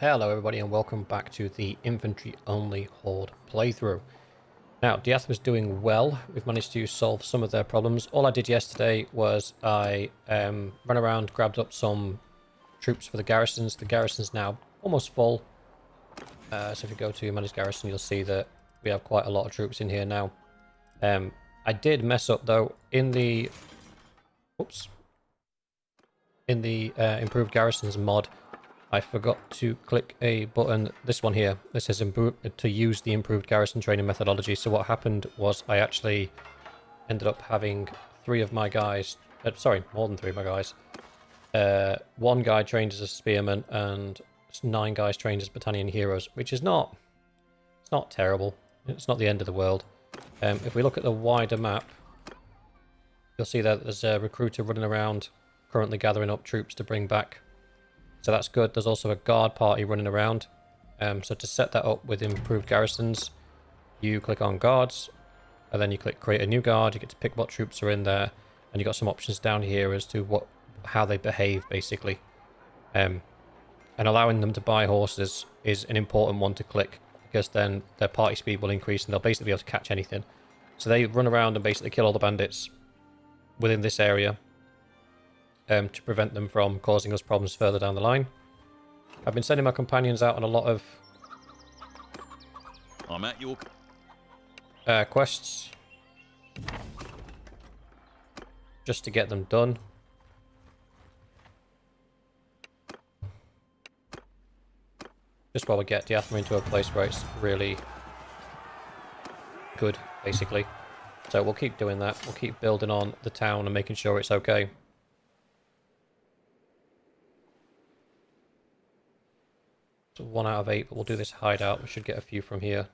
Hello everybody and welcome back to the Infantry Only Horde playthrough. Now, Diath was doing well. We've managed to solve some of their problems. All I did yesterday was I ran around, grabbed up some troops for the garrisons. The garison's now almost full. So if you go to Manage Garrison, you'll see that we have quite a lot of troops in here now. I did mess up though in the... Oops. In the Improved Garrisons mod. I forgot to click a button, this one here. This says to use the improved garrison training methodology. So what happened was I actually ended up having three of my guys, sorry, more than three of my guys. One guy trained as a spearman and 9 guys trained as battalion heroes, which is not, it's not terrible. It's not the end of the world. If we look at the wider map, you'll see that there's a recruiter running around currently gathering up troops to bring back. So that's good. There's also a guard party running around. So to set that up with improved garrisons, you click on guards, and then you click create a new guard. You get to pick what troops are in there, and you've got some options down here as to how they behave, basically. And allowing them to buy horses is an important one to click, because then their party speed will increase, and they'll basically be able to catch anything. So they run around and basically kill all the bandits within this area. To prevent them from causing us problems further down the line. I've been sending my companions out on a lot of I'm at your quests just to get them done. Just while we get Diathma into a place where it's really good, basically. So we'll keep doing that. We'll keep building on the town and making sure it's okay. So 1 out of 8, but we'll do this hideout. We should get a few from here.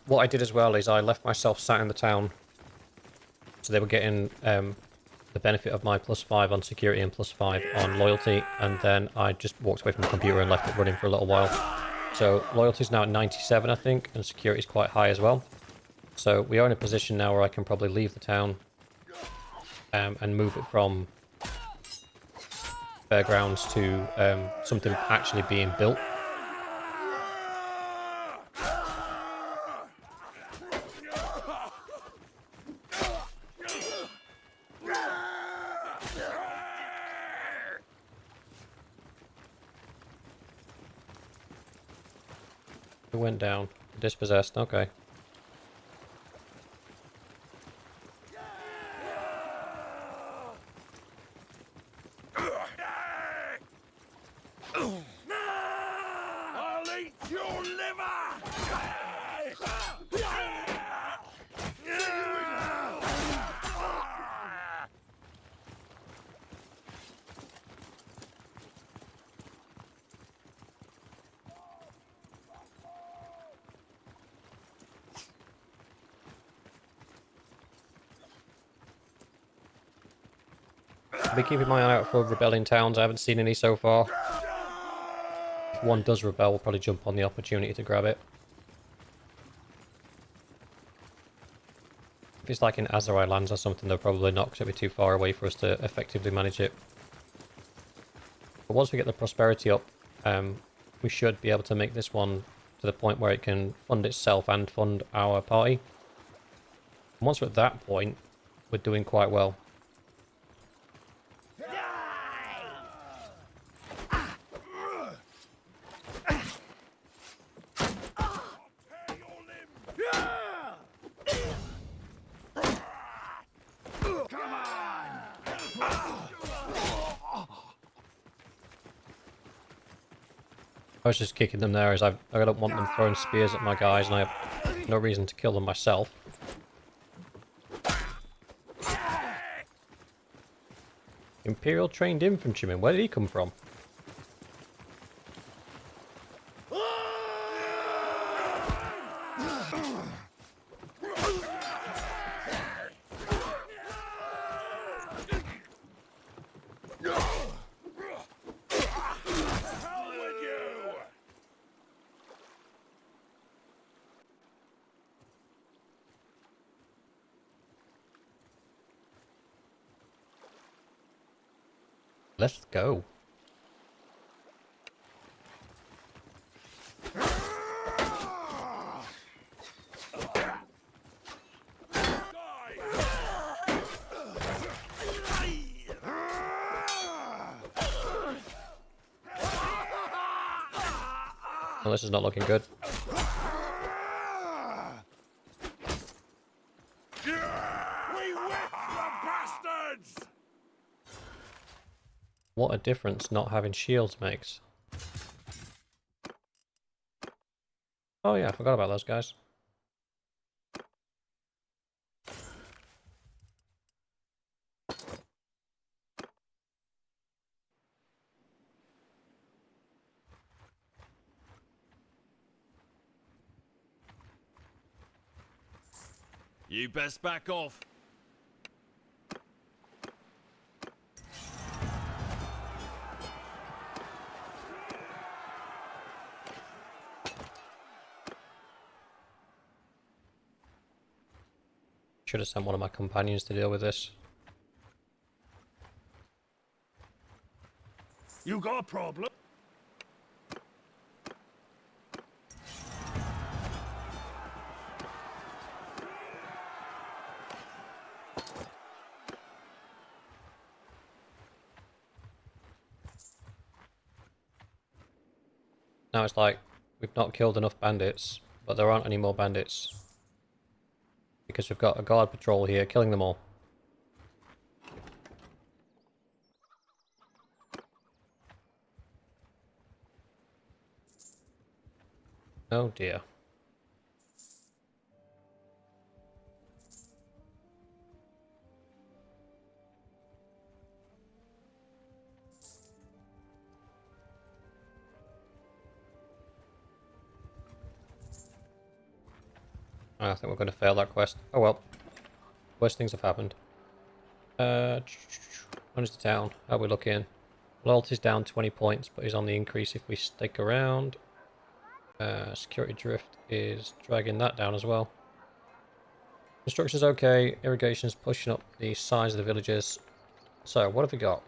What I did as well is I left myself sat in the town, so they were getting the benefit of my +5 on security and +5 on loyalty, and then I just walked away from the computer and left it running for a little while. So loyalty's now at 97, I think, and security's quite high as well. So we are in a position now where I can probably leave the town and move it from fairgrounds to something actually being built. It went down. Dispossessed, okay. I'll eat your liver! I'll be keeping my eye out for rebelling towns. I haven't seen any so far. If one does rebel, we'll probably jump on the opportunity to grab it. If it's like in Azerai lands or something, they're probably not, because it'll be too far away for us to effectively manage it. But once we get the prosperity up, we should be able to make this one to the point where it can fund itself and fund our party. And once we're at that point, we're doing quite well. I was just kicking them there as I don't want them throwing spears at my guys, and I have no reason to kill them myself. Imperial trained infantryman, where did he come from? Let's go. Well, this is not looking good. We whipped the bastards! What a difference not having shields makes. Oh yeah, I forgot about those guys. You best back off. Should have sent one of my companions to deal with this. You got a problem? Now it's like, we've not killed enough bandits, but there aren't any more bandits. Because we've got a guard patrol here killing them all. Oh dear. I think we're going to fail that quest. Oh well. Worst things have happened. Manage the town. How are we looking? Loyalty's down 20 points, but he's on the increase if we stick around. Security drift is dragging that down as well. Construction's okay. Irrigation's pushing up the size of the villages. So, what have we got?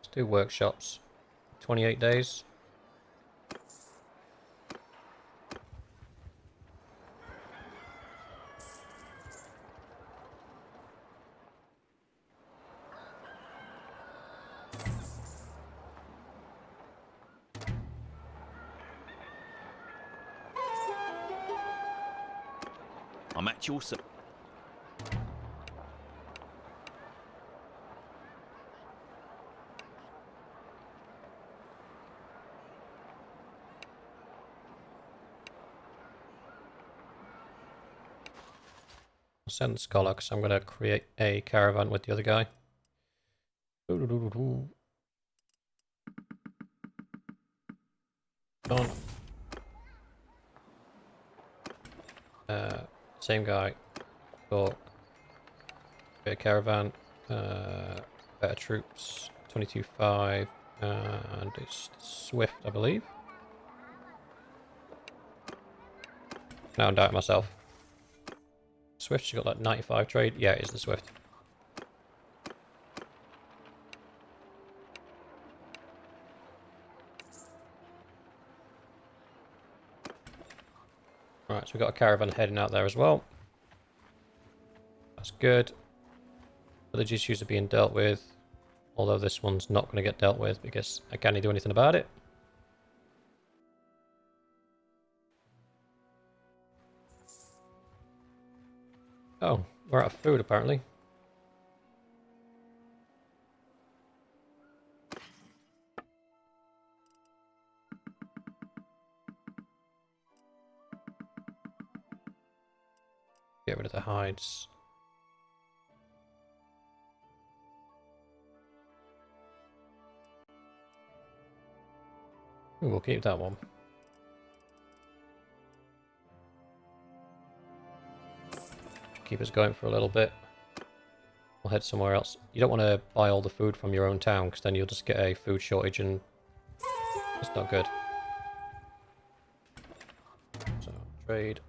Let's do workshops. 28 days. I'm at your service. I'll send the scholar because I'm going to create a caravan with the other guy. Doo-doo-doo-doo-doo. Come on. Same guy. Talk. Create a caravan. Better troops. 22.5. And it's Swift, I believe. Now I'm doubting myself. Swift, she got like 95 trade. Yeah, it is the Swift. Right, so we've got a caravan heading out there as well. That's good. Village issues are being dealt with. Although this one's not going to get dealt with because I can't do anything about it. Oh, we're out of food apparently. Get rid of the hides. Ooh, we'll keep that one. Keep us going for a little bit. We'll head somewhere else. You don't want to buy all the food from your own town because then you'll just get a food shortage and it's not good. trade.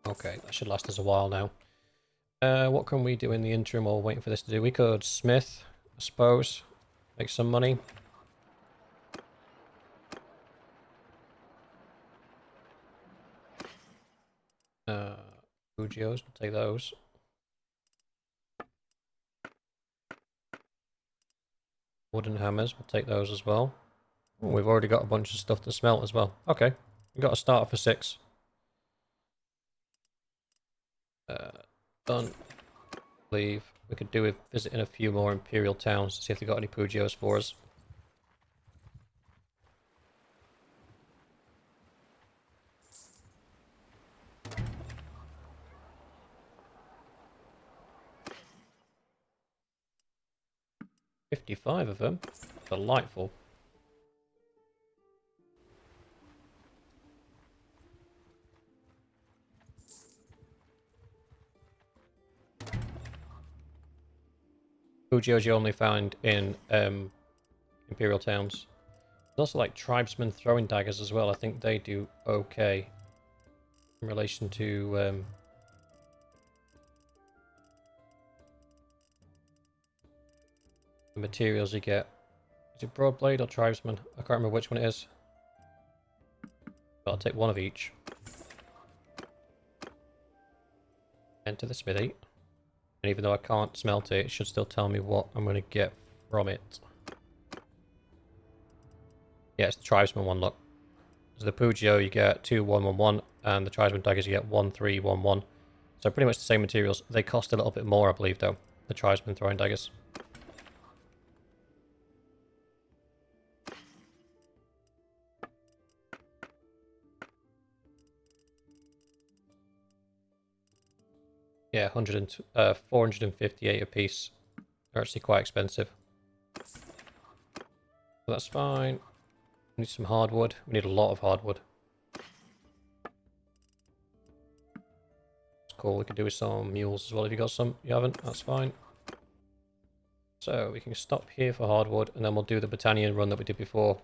Okay, that should last us a while now. What can we do in the interim while waiting for this to do? We could smith, I suppose. Make some money. Fugios, we'll take those. Wooden hammers, we'll take those as well. Ooh, we've already got a bunch of stuff to smelt as well. Okay, we've got a starter for 6. Done. Leave. We could do with visiting a few more Imperial towns to see if they've got any Pugios for us. $55 of them. Delightful. Pugios you only found in Imperial towns. There's also like tribesmen throwing daggers as well. I think they do okay in relation to the materials you get. Is it Broadblade or Tribesman? I can't remember which one it is. But I'll take one of each. Enter the smithy. And even though I can't smelt it, it should still tell me what I'm going to get from it. Yeah, it's the Tribesman one, look. So the Pugio you get 2-1-1-1, and the Tribesman daggers you get 1-3-1-1. So pretty much the same materials. They cost a little bit more, I believe, though. The Tribesman throwing daggers. Yeah, 458 a piece. They're actually quite expensive. But that's fine. We need some hardwood. We need a lot of hardwood. It's cool. We could do with some mules as well if you got some. You haven't? That's fine. So we can stop here for hardwood, and then we'll do the Britannian run that we did before.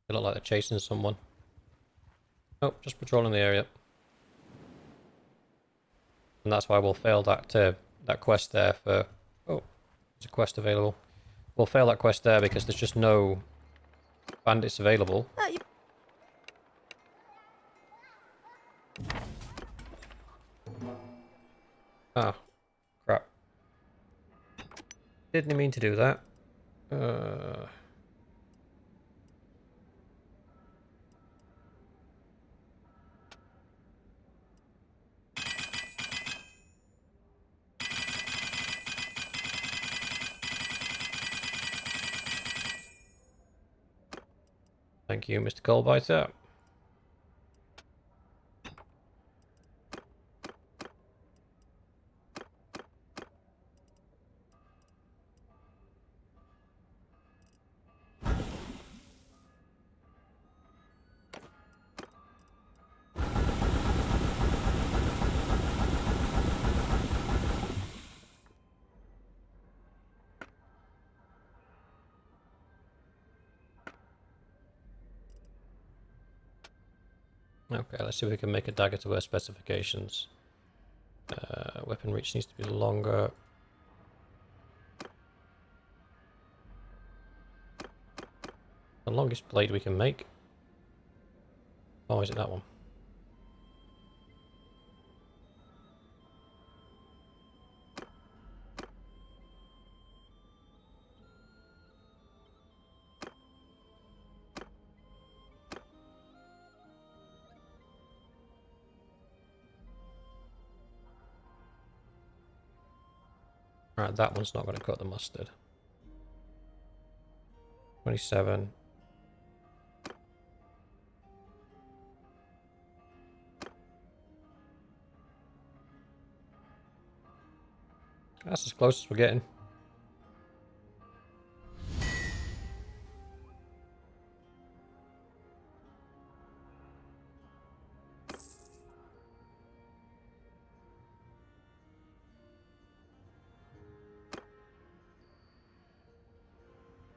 They look like they're chasing someone. Oh, just patrolling the area. And that's why we'll fail that that quest there for... Oh, there's a quest available. We'll fail that quest there because there's just no bandits available. Ah, crap. Didn't mean to do that. Thank you, Mr. Colbiter. Okay, let's see if we can make a dagger to our specifications. Weapon reach needs to be longer. The longest blade we can make. Oh, is it that one? Right, that one's not going to cut the mustard. 27. That's as close as we're getting.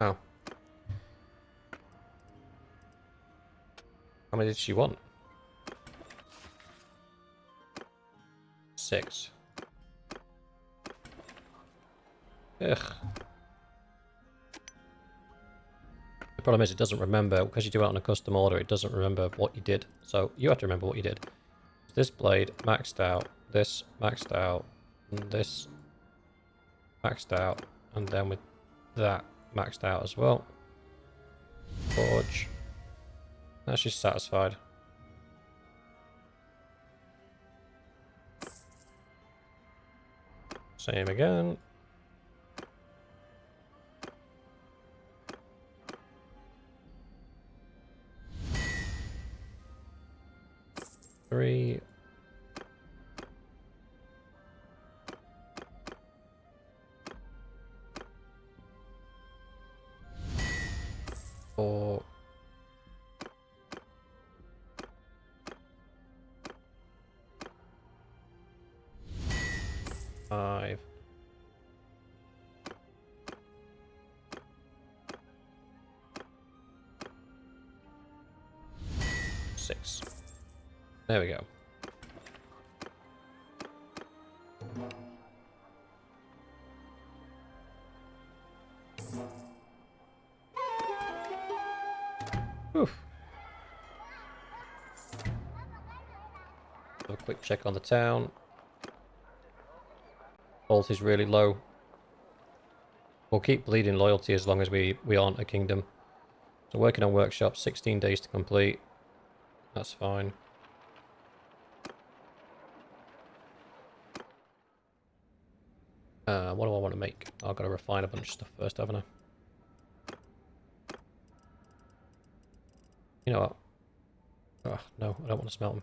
Oh. How many did she want? 6. Ugh. The problem is it doesn't remember, because you do it on a custom order, it doesn't remember what you did. So you have to remember what you did. This blade maxed out, this maxed out, and this maxed out, and then with that maxed out as well. Forge. Now she's satisfied. Same again. Three. Four. 5. 6. There we go. Oof. Have a quick check on the town. Vault is really low. We'll keep bleeding loyalty as long as we aren't a kingdom. So working on workshop, 16 days to complete. That's fine. What do I want to make? I've got to refine a bunch of stuff first, haven't I? You know what? Oh, no, I don't want to smelt them.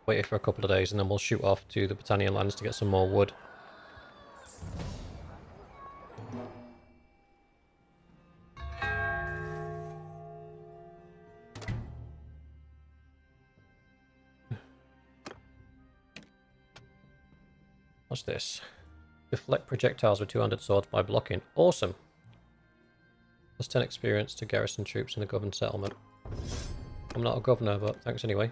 Wait for a couple of days and then we'll shoot off to the Britannian lands to get some more wood. What's this? Deflect projectiles with 200 swords by blocking. Awesome. Plus 10 experience to garrison troops in a governed settlement. I'm not a governor, but thanks anyway.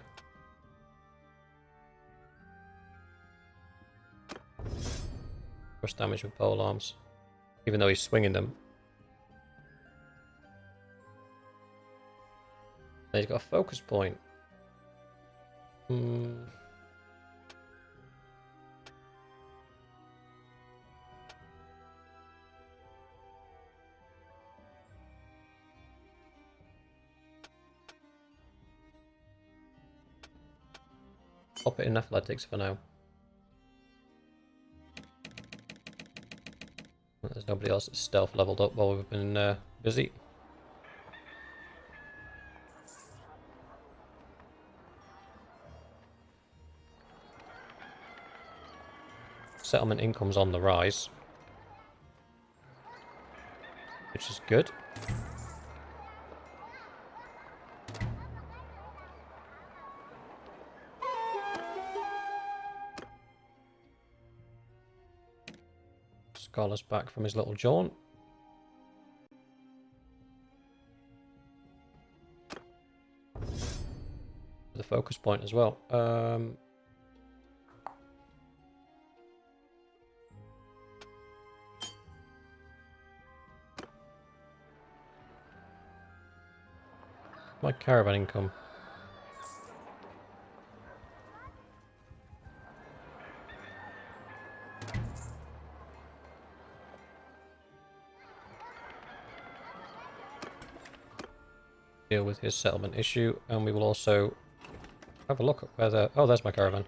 Crush damage with pole arms. Even though he's swinging them. And he's got a focus point. Pop it in athletics for now. There's nobody else that's stealth leveled up while we've been busy. Settlement income's on the rise, which is good. Scholar's back from his little jaunt. The focus point as well. My caravan income. deal with his settlement issue, and we will also have a look at whether... Oh, there's my caravan.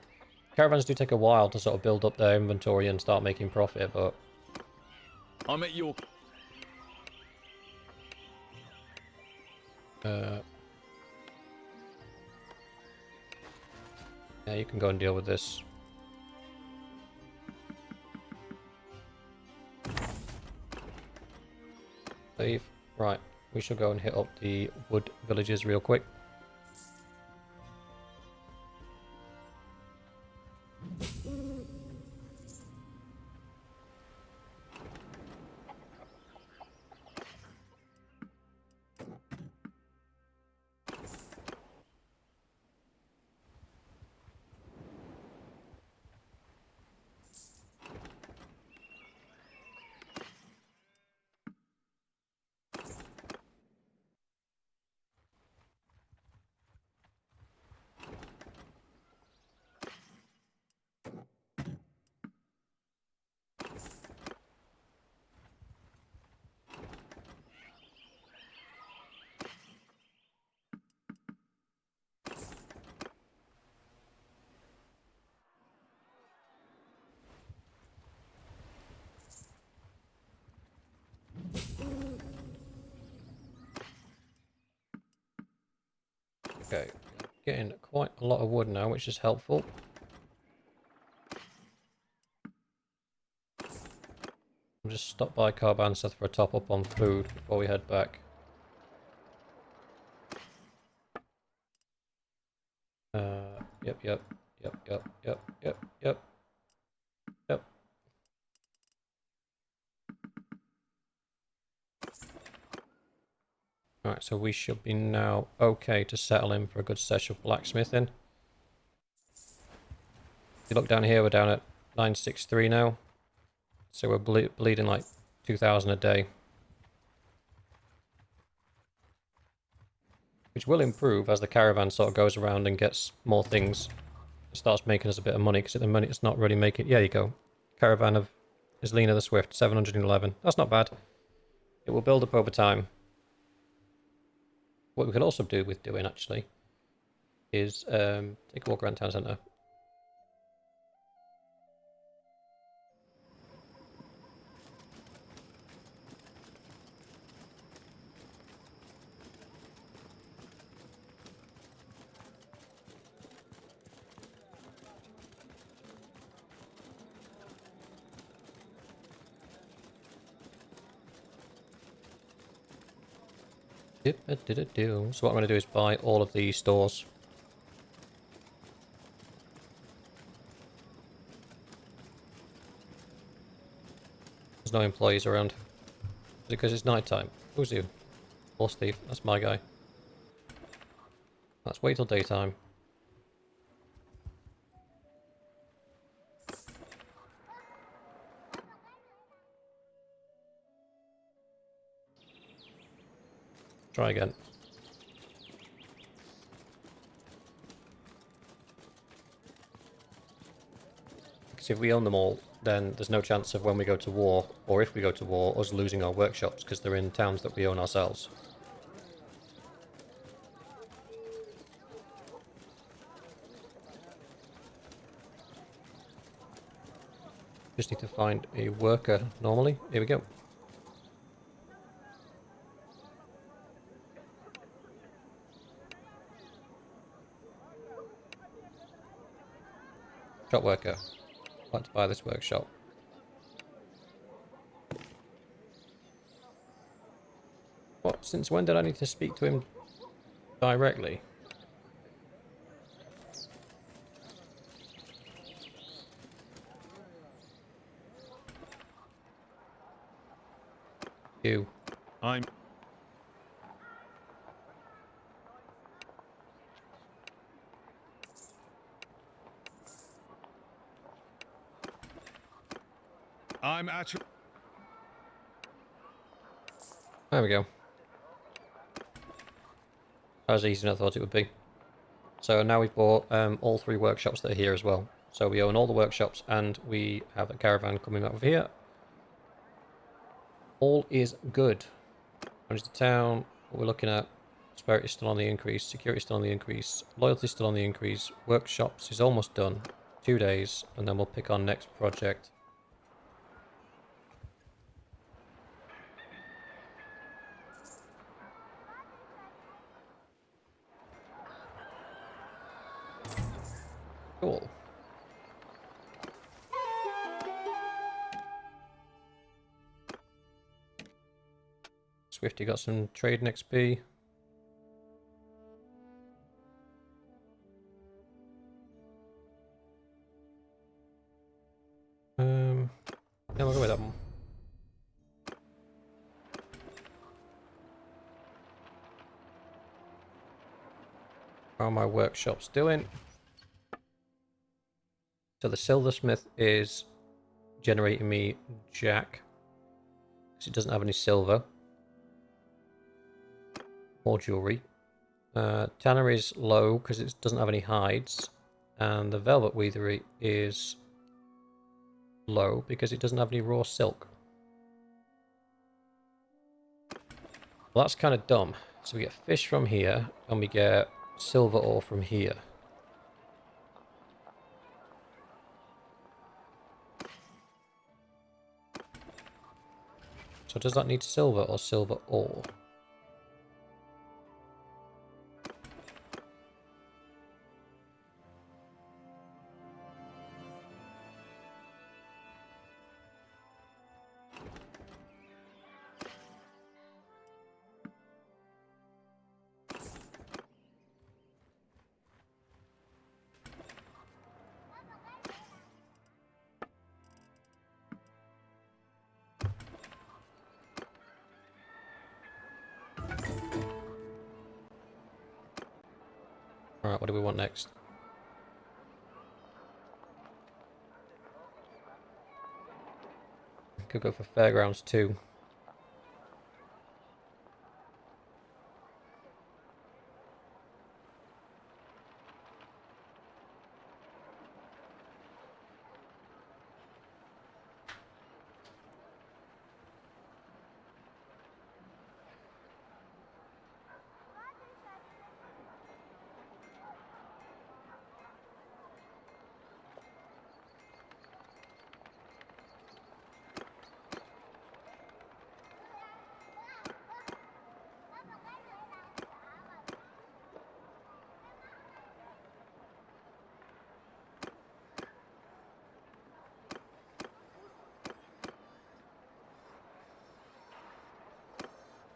Caravans do take a while to sort of build up their inventory and start making profit, but... I'm at your... yeah, you can go and deal with this. Save. Right, we shall go and hit up the wood villages real quick. Okay, getting quite a lot of wood now, which is helpful. I'll just stop by Carbansath for a top up on food before we head back. Yep. Alright, so we should be now okay to settle in for a good session of blacksmithing. If you look down here, we're down at 963 now. So we're bleeding like 2,000 a day. Which will improve as the caravan sort of goes around and gets more things. It starts making us a bit of money, because at the moment it's not really making... Yeah, you go. Caravan of Islena the Swift, 711. That's not bad. It will build up over time. What we could also do with doing, actually, is take a walk around town centre. So what I'm going to do is buy all of these stores. There's no employees around. Because it's night time. Who's you? Horse thief. That's my guy. Let's wait till daytime. Try again. Because if we own them all, then there's no chance of when we go to war, or if we go to war, us losing our workshops, because they're in towns that we own ourselves. Just need to find a worker normally. Here we go. Shop worker. I'd like to buy this workshop. What? Since when did I need to speak to him directly? You. I'm... I'm at your... There we go. That was easier than I thought it would be. So now we've bought all 3 workshops that are here as well. So we own all the workshops and we have a caravan coming up over here. All is good. Manage the town. What we're looking at, Prosperity is still on the increase. Security is still on the increase. Loyalty is still on the increase. Workshops is almost done. 2 days, and then we'll pick our next project. Cool. Swifty got some trade XP. Yeah, we'll go with that one. How are my workshops doing? So the silversmith is generating me jack, because it doesn't have any silver. More jewelry. Tanner is low because it doesn't have any hides. And the velvet weathery is low because it doesn't have any raw silk. Well, that's kind of dumb. So we get fish from here, and we get silver ore from here. So does that need silver or silver ore? Alright, what do we want next? Could go for fairgrounds too.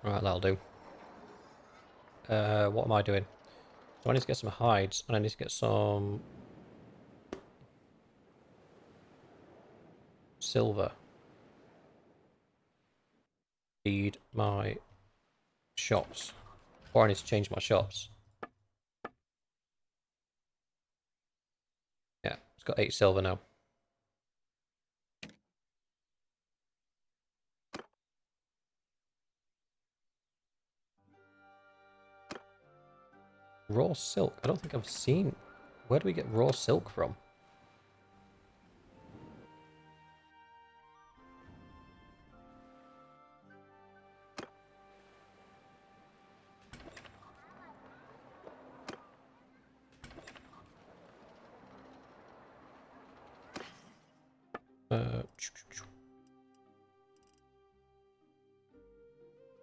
Right, that'll do. What am I doing? So I need to get some hides, and I need to get some silver. Feed my shops. Or I need to change my shops. Yeah, it's got 8 silver now. Raw silk. I don't think I've seen... Where do we get raw silk from?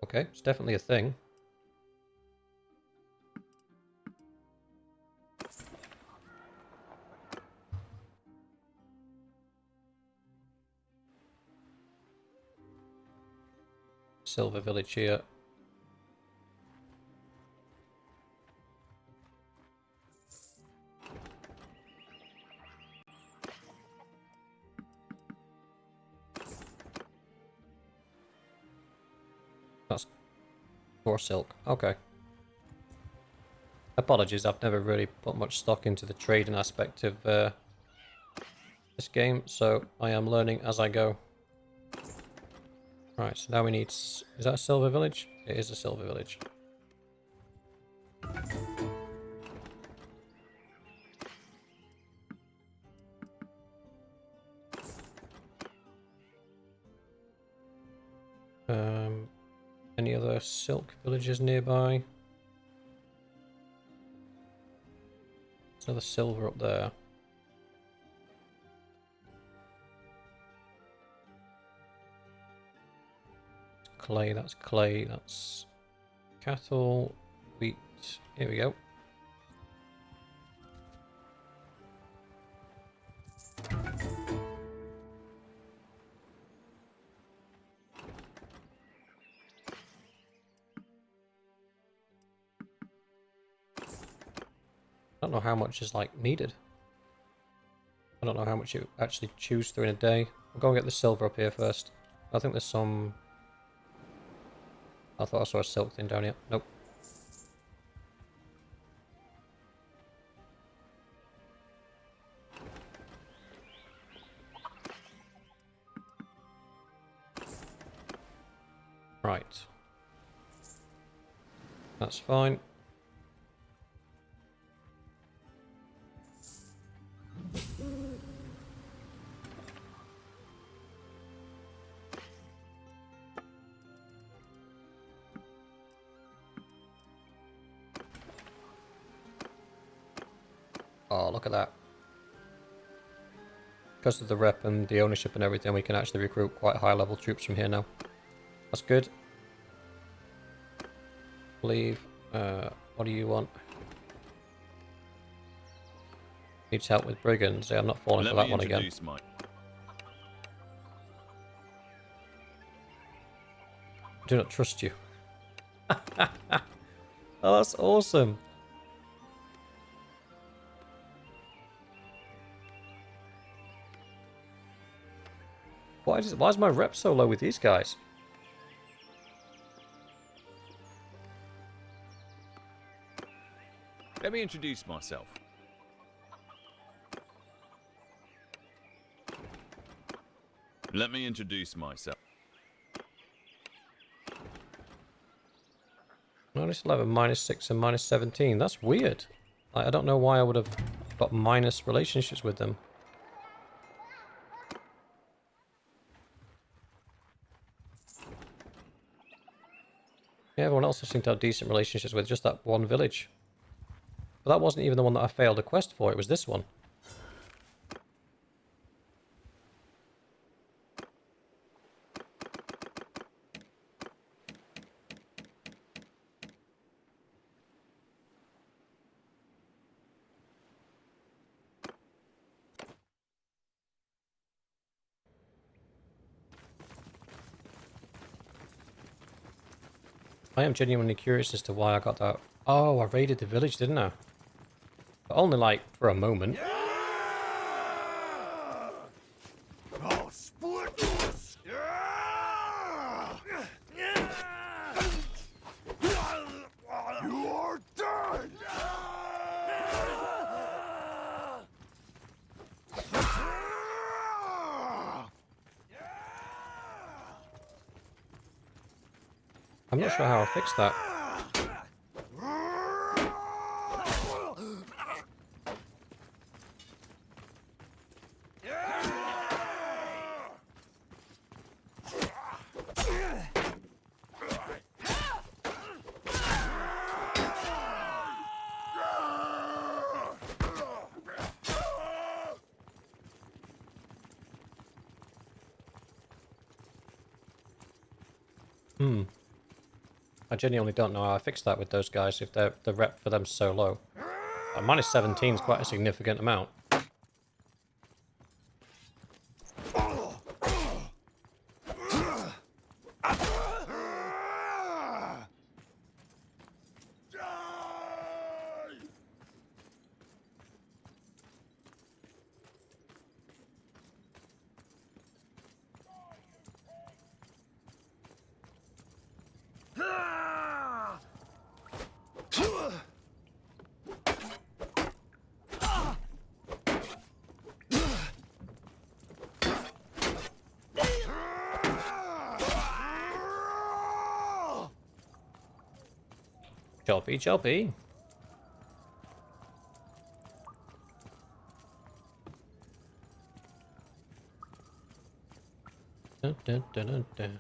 Okay, it's definitely a thing. Silver village here. That's raw silk. Okay. Apologies, I've never really put much stock into the trading aspect of this game, so I am learning as I go. Right, so now we need... Is that a silver village? It is a silver village. Any other silk villages nearby? another silver up there. Clay, that's cattle, wheat. Here we go. I don't know how much is like needed. I don't know how much you actually choose through in a day. I'll go and get the silver up here first. I think there's some... I thought I saw a silk thing down here. Nope. Right. That's fine. Oh, look at that. Because of the rep and the ownership and everything, we can actually recruit quite high level troops from here now. That's good. Leave. What do you want? Needs help with brigands. Yeah, I'm not falling for that one again. Do not trust you. Oh, that's awesome. Why is my rep so low with these guys? Let me introduce myself. Let me introduce myself. -11, -6, and -17. That's weird. I don't know why I would have got minus relationships with them. Yeah, everyone else I seem to have decent relationships with, just that one village. But that wasn't even the one that I failed a quest for, it was this one. I am genuinely curious as to why I got that. Oh, I raided the village, didn't I? But only like for a moment. I'll split this. You are dead. I'm not sure how I fixed that. I genuinely don't know how I fixed that with those guys if the rep for them's so low. -17 is quite a significant amount. Choppy, choppy. Dun, dun, dun, dun, dun.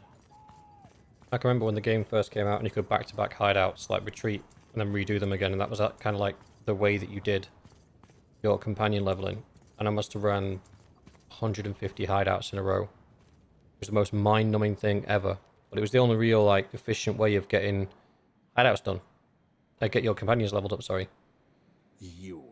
I can remember when the game first came out and you could back-to-back hideouts, like retreat and then redo them again, and that was kind of like the way that you did your companion leveling, and I must have ran 150 hideouts in a row. It was the most mind-numbing thing ever, but it was the only real, like, efficient way of getting hideouts done. Get your companions leveled up, sorry. You.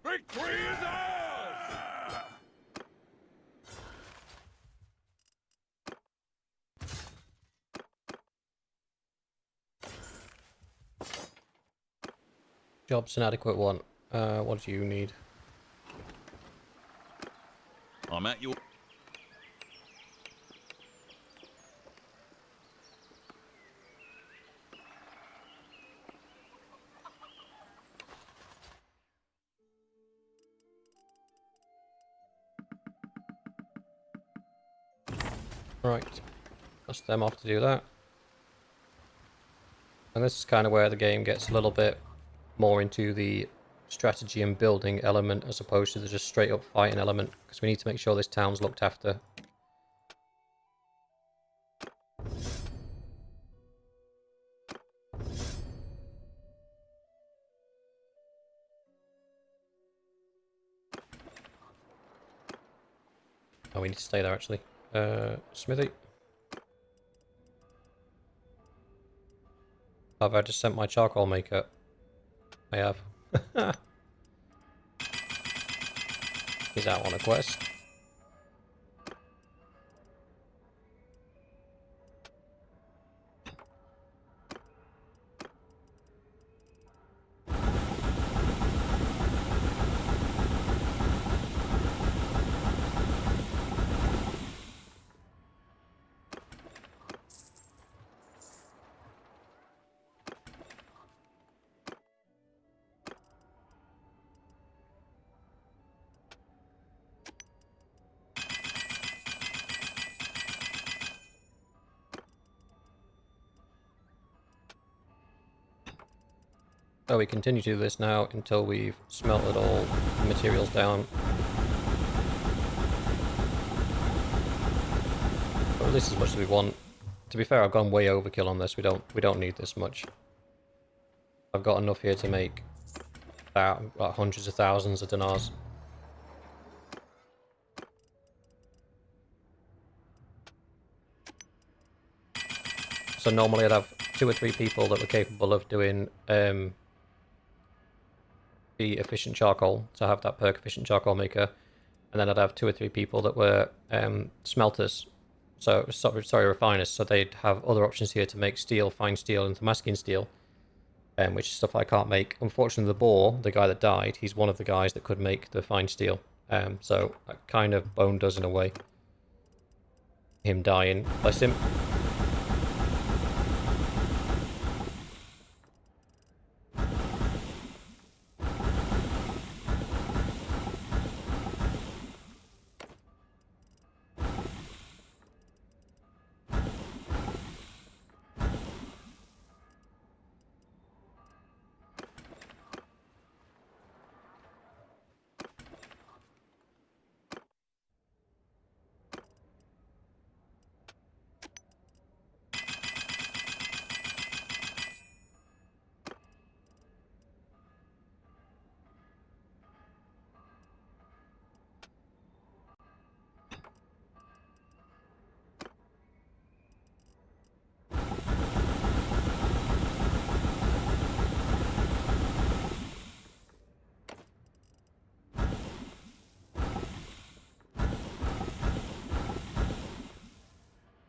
Victory is ours! Job's an adequate one. What do you need? I'm at your... Right. That's them off to do that. And this is kind of where the game gets a little bit more into the strategy and building element as opposed to the just straight up fighting element, because we need to make sure this town's looked after. Oh, we need to stay there actually. Smithy. Have I just sent my charcoal maker? I have. He's out on a quest. So we continue to do this now until we've smelted all the materials down. Or at least as much as we want. To be fair, I've gone way overkill on this. We don't need this much. I've got enough here to make like hundreds of thousands of dinars. So normally I'd have 2 or 3 people that were capable of doing the efficient charcoal, to have that perk efficient charcoal maker, and then I'd have 2 or 3 people that were smelters, so sorry, refiners, so they'd have other options here to make steel, fine steel, and Damascene steel, which is stuff I can't make. Unfortunately, the boar, the guy that died, he's one of the guys that could make the fine steel, so that kind of boned us in a way. Him dying, bless him.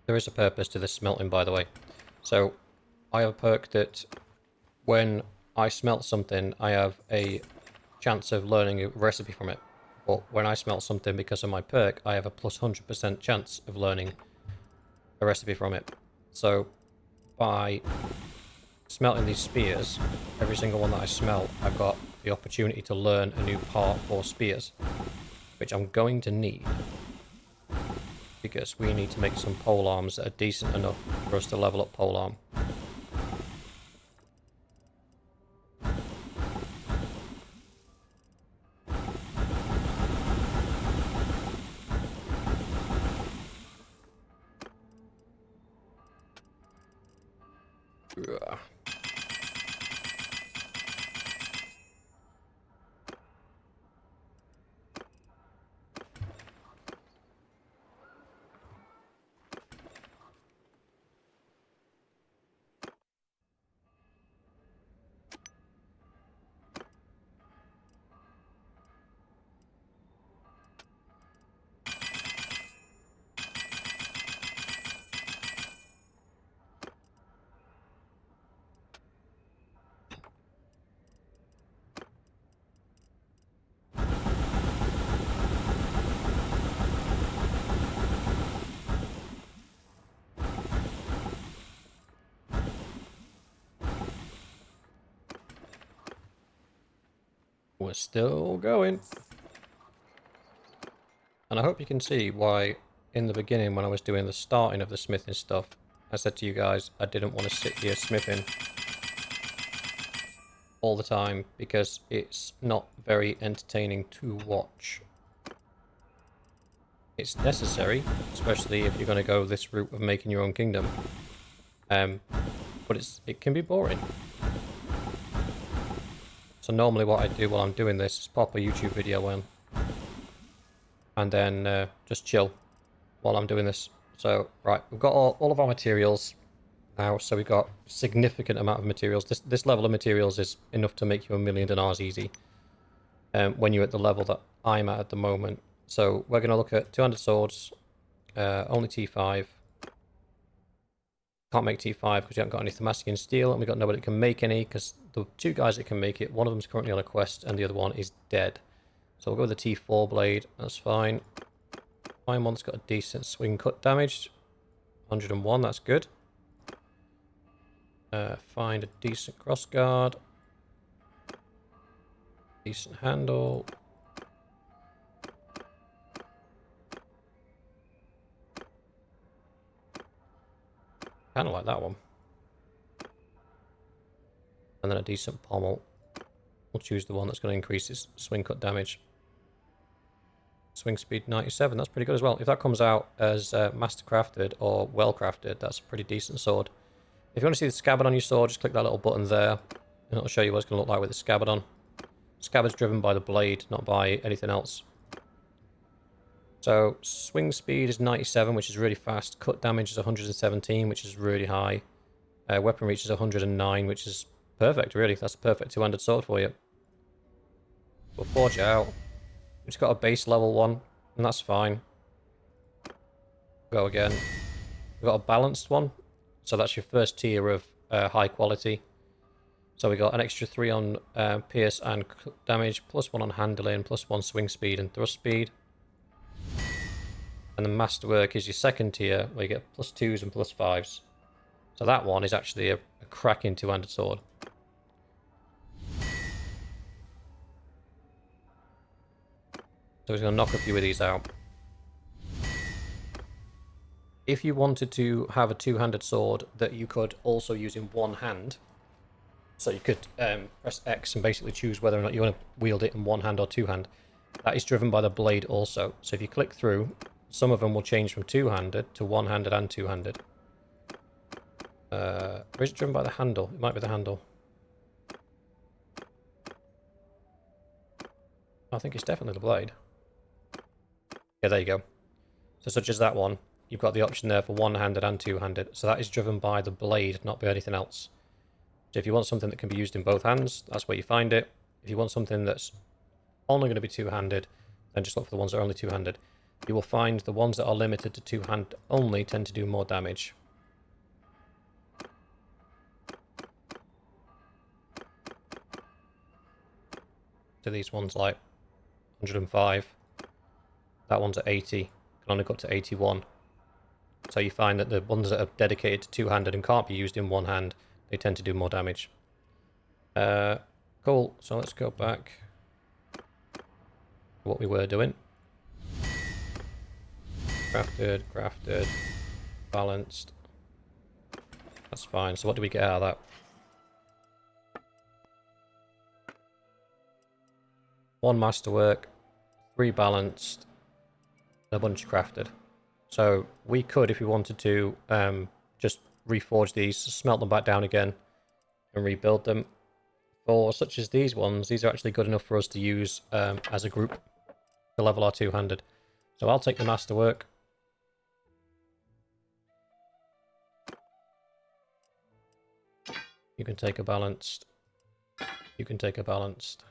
There is a purpose to this smelting, by the way. So, I have a perk that when I smelt something, I have a chance of learning a recipe from it. But when I smelt something because of my perk, I have a plus 100% chance of learning a recipe from it. So, by smelting these spears, every single one that I smelt, I've got the opportunity to learn a new part for spears, which I'm going to need. because we need to make some pole arms that are decent enough for us to level up pole arm. Ugh. We're still going. And I hope you can see why in the beginning when I was doing the starting of the smithing stuff, I said to you guys I didn't want to sit here smithing all the time because it's not very entertaining to watch. It's necessary, especially if you're going to go this route of making your own kingdom. But it can be boring. So normally what I do while I'm doing this is pop a YouTube video in and then just chill while I'm doing this. So, right, we've got all of our materials now, so we've got significant amount of materials. This level of materials is enough to make you 1,000,000 dinars easy when you're at the level that I'm at the moment. So we're going to look at 200 swords, only T5. Can't make T5 because we haven't got any Themasian steel, and we've got nobody that can make any because the two guys that can make it, one of them's currently on a quest and the other one is dead. So we'll go with the T4 blade, that's fine. Fine one's got a decent swing cut damage, 101, that's good. Find a decent crossguard. Decent handle. Kind of like that one. And then a decent pommel. We'll choose the one that's going to increase its swing cut damage. Swing speed 97, that's pretty good as well. If that comes out as master crafted or well crafted, that's a pretty decent sword. If you want to see the scabbard on your sword, just click that little button there, and it'll show you what it's going to look like with the scabbard on. Scabbard's driven by the blade, not by anything else. So, swing speed is 97, which is really fast. Cut damage is 117, which is really high. Weapon reach is 109, which is perfect, really. That's a perfect two-handed sword for you. We'll forge it out. It's got a base level one, and that's fine. Go again. We've got a balanced one, so that's your first tier of high quality. So we got an extra 3 on pierce and damage, plus 1 on handling, plus 1 swing speed and thrust speed. And the masterwork is your second tier, where you get plus 2s and plus 5s. So that one is actually a cracking two-handed sword. So he's going to knock a few of these out. If you wanted to have a two-handed sword that you could also use in one hand, so you could press X and basically choose whether or not you want to wield it in one hand or two-hand, that is driven by the blade also. So if you click through, some of them will change from two-handed to one-handed and two-handed. Or is it driven by the handle? It might be the handle. I think it's definitely the blade. Yeah, there you go. So such as that one, you've got the option there for one-handed and two-handed. So that is driven by the blade, not by anything else. So if you want something that can be used in both hands, that's where you find it. If you want something that's only going to be two-handed, then just look for the ones that are only two-handed. You will find the ones that are limited to two-hand only tend to do more damage. So these ones like 105. That one's at 80. Can only go up to 81. So you find that the ones that are dedicated to two-handed and can't be used in one hand, they tend to do more damage. Cool. So let's go back to what we were doing. Crafted, crafted, balanced. That's fine. So what do we get out of that? 1 masterwork, 3 balanced, and a bunch crafted. So we could, if we wanted to, just reforge these, smelt them back down again, and rebuild them. For such as these ones, these are actually good enough for us to use as a group to level our two-handed. So I'll take the masterwork. You can take a balanced. You can take a balanced.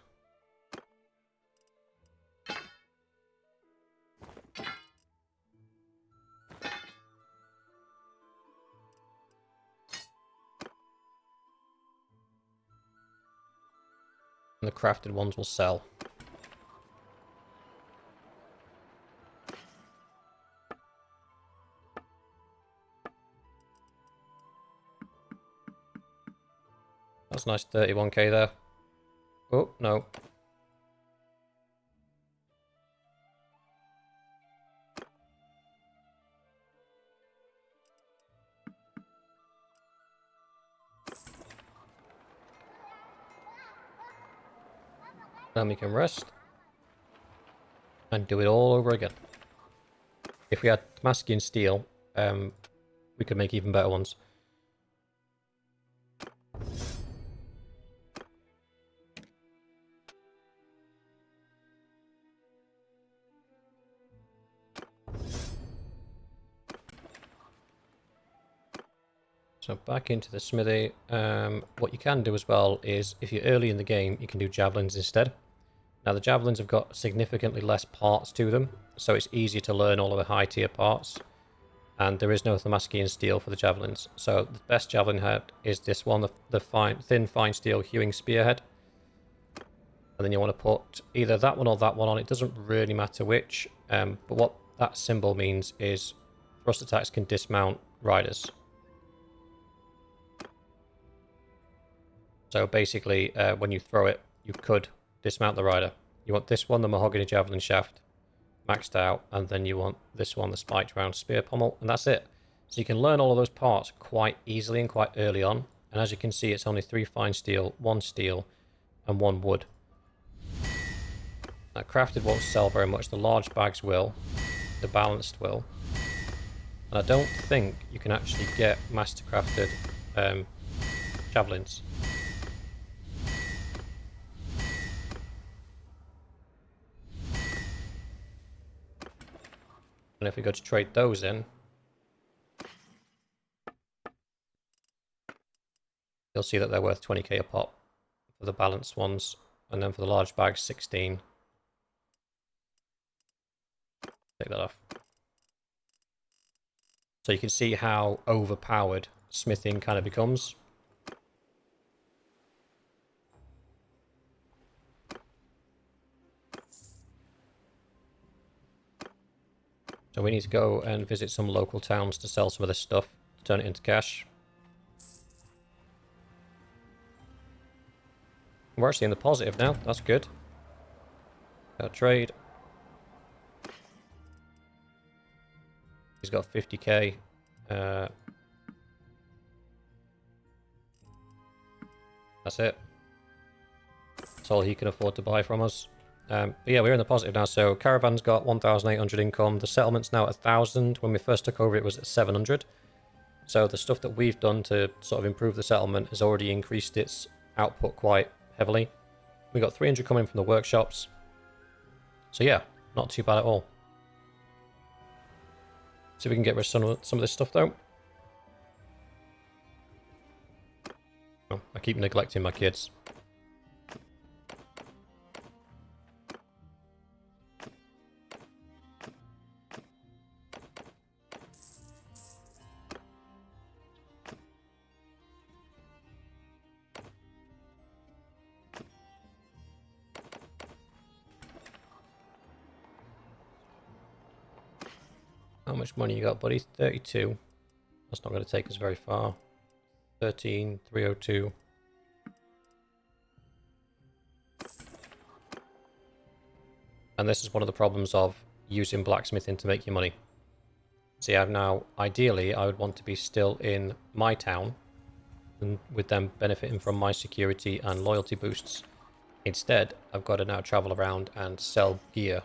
And the crafted ones will sell. That's a nice 31k there. Oh, no. Then we can rest. And do it all over again. If we had Damascus steel, we could make even better ones. So back into the smithy. What you can do as well is, if you're early in the game, you can do javelins instead. Now the javelins have got significantly less parts to them, so it's easier to learn all of the high tier parts. And there is no Damascus steel for the javelins. So the best javelin head is this one, the thin fine steel hewing spearhead. And then you want to put either that one or that one on. It doesn't really matter which. But what that symbol means is thrust attacks can dismount riders. So basically, when you throw it, you could dismount the rider. You want this one, the mahogany javelin shaft, maxed out, and then you want this one, the spiked round spear pommel, and that's it. So you can learn all of those parts quite easily and quite early on. And as you can see, it's only 3 fine steel, 1 steel, and 1 wood. Now, crafted won't sell very much. The large bags will. The balanced will. And I don't think you can actually get master crafted javelins. And if we go to trade those in, you'll see that they're worth 20k a pop for the balanced ones. And then for the large bags, 16. Take that off. So you can see how overpowered smithing kind of becomes. So we need to go and visit some local towns to sell some of this stuff, to turn it into cash. We're actually in the positive now, that's good. Trade. He's got 50k. That's it. That's all he can afford to buy from us. But yeah, we're in the positive now. So Caravan's got 1,800 income. The settlement's now at 1,000. When we first took over, it was at 700. So the stuff that we've done to sort of improve the settlement has already increased its output quite heavily. We got 300 coming from the workshops. So yeah, not too bad at all. See if we can get rid of some of this stuff though. Oh, I keep neglecting my kids. How much money you got, buddy? 32. That's not going to take us very far. 13,302. And this is one of the problems of using blacksmithing to make your money. See, I've now, ideally, I would want to be still in my town, and with them benefiting from my security and loyalty boosts. Instead, I've got to now travel around and sell gear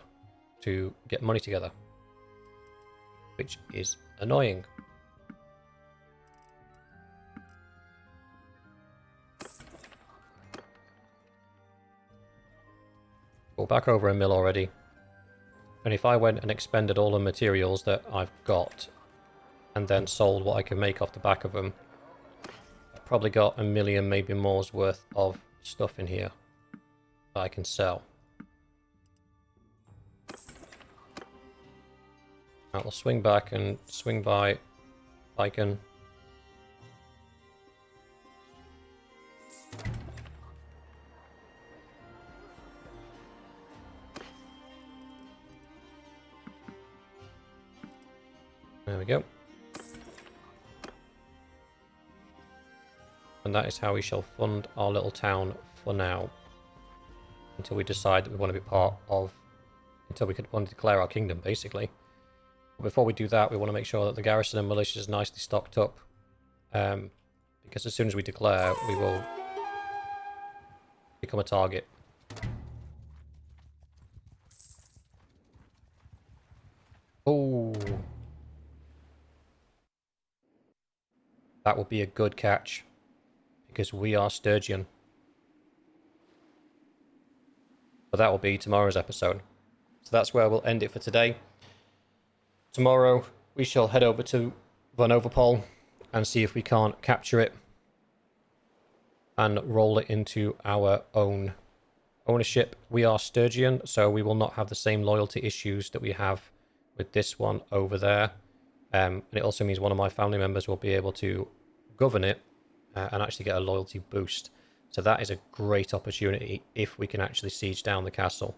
to get money together, which is annoying. We're back over a mill already. And if I went and expended all the materials that I've got and then sold what I can make off the back of them, I've probably got 1 million, maybe more's worth of stuff in here that I can sell. I'll swing back and swing by if I can. There we go. And that is how we shall fund our little town for now. Until we decide that we want to be part of... Until we want to declare our kingdom, basically. But before we do that, we want to make sure that the garrison and militia is nicely stocked up. Because as soon as we declare, we will become a target. Oh, that would be a good catch. Because we are Sturgian. But that will be tomorrow's episode. So that's where we'll end it for today. Tomorrow, we shall head over to Van Overpol and see if we can't capture it and roll it into our own ownership. We are Sturgian, so we will not have the same loyalty issues that we have with this one over there. And it also means one of my family members will be able to govern it and actually get a loyalty boost. So that is a great opportunity if we can actually siege down the castle.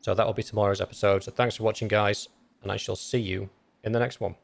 So that will be tomorrow's episode. So thanks for watching, guys, and I shall see you in the next one.